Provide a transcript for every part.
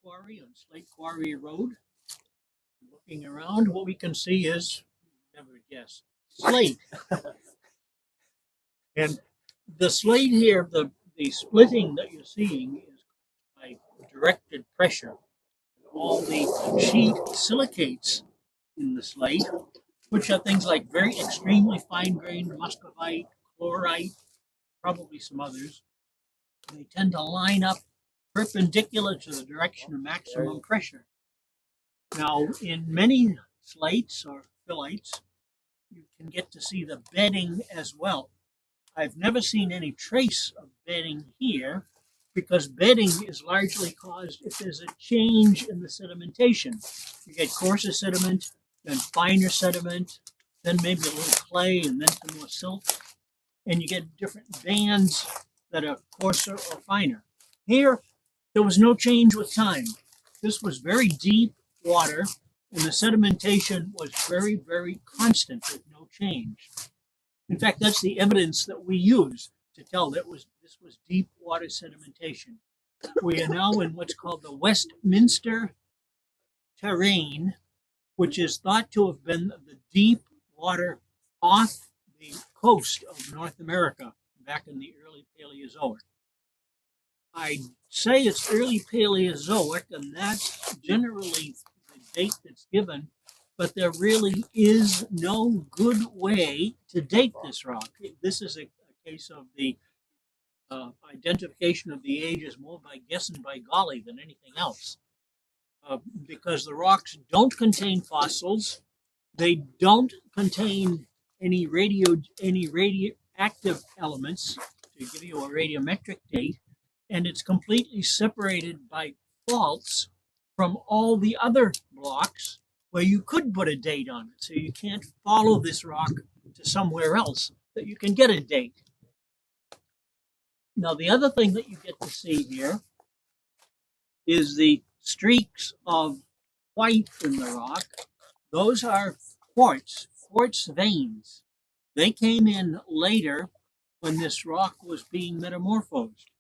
Quarry on Slate Quarry Road. Looking around, what we can see is, never guess, slate. And the slate here, the splitting that you're seeing is by directed pressure. All the sheet silicates in the slate, which are things like very extremely fine-grained muscovite, chlorite, probably some others. They tend to line up perpendicular to the direction of maximum pressure. Now, in many slates or phyllites, you can get to see the bedding as well. I've never seen any trace of bedding here because bedding is largely caused if there's a change in the sedimentation. You get coarser sediment, then finer sediment, then maybe a little clay, and then some more silt, and you get different bands that are coarser or finer. Here, there was no change with time. This was very deep water, and the sedimentation was very, very constant with no change. In fact, that's the evidence that we use to tell that this was deep water sedimentation. We are now in what's called the Westminster terrain, which is thought to have been the deep water off the coast of North America back in the early Paleozoic. I say it's early Paleozoic, and that's generally the date that's given, but there really is no good way to date this rock. This is a case of the identification of the age is more by guess and by golly than anything else, because the rocks don't contain fossils, they don't contain any radioactive elements to give you a radiometric date, and it's completely separated by faults from all the other blocks where you could put a date on it. So you can't follow this rock to somewhere else that you can get a date. Now, the other thing that you get to see here is the streaks of white in the rock. Those are quartz veins. They came in later when this rock was being metamorphosed,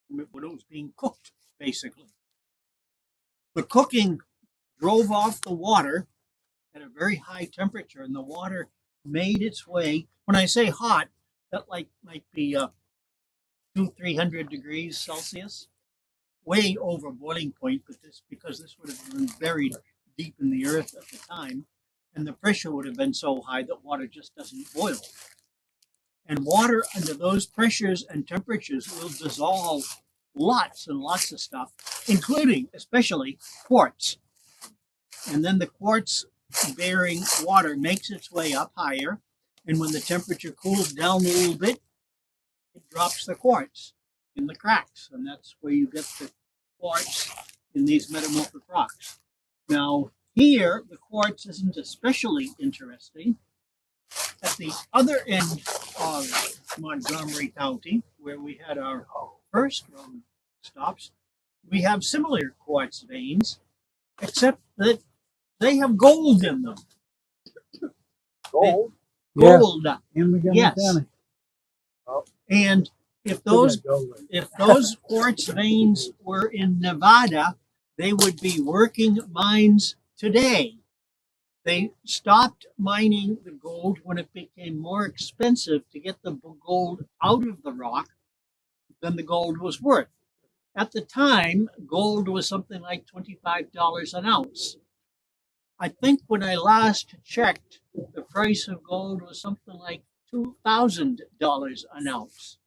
when it was being cooked, basically. The cooking drove off the water at a very high temperature, and the water made its way. When I say hot, that might be 200-300 degrees Celsius, way over boiling point, but because this would have been buried deep in the earth at the time, and the pressure would have been so high that water just doesn't boil. And water under those pressures and temperatures will dissolve lots and lots of stuff, including especially quartz. And then the quartz bearing water makes its way up higher, and when the temperature cools down a little bit, it drops the quartz in the cracks, and that's where you get the quartz in these metamorphic rocks. Now, here, the quartz isn't especially interesting. At the other end of Montgomery County, where we had our first road stops, we have similar quartz veins, except that they have gold in them. Gold? Gold. In Montgomery Yes. County. Oh. And if those quartz veins were in Nevada, they would be working mines today. They stopped mining the gold when it became more expensive to get the gold out of the rock than the gold was worth. At the time, gold was something like $25 an ounce. I think when I last checked, the price of gold was something like $2,000 an ounce.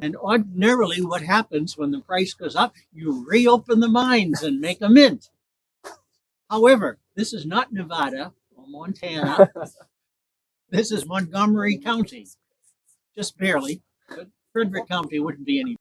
And ordinarily, what happens when the price goes up, you reopen the mines and make a mint. However, this is not Nevada or Montana. This is Montgomery County, just barely. But Frederick County wouldn't be any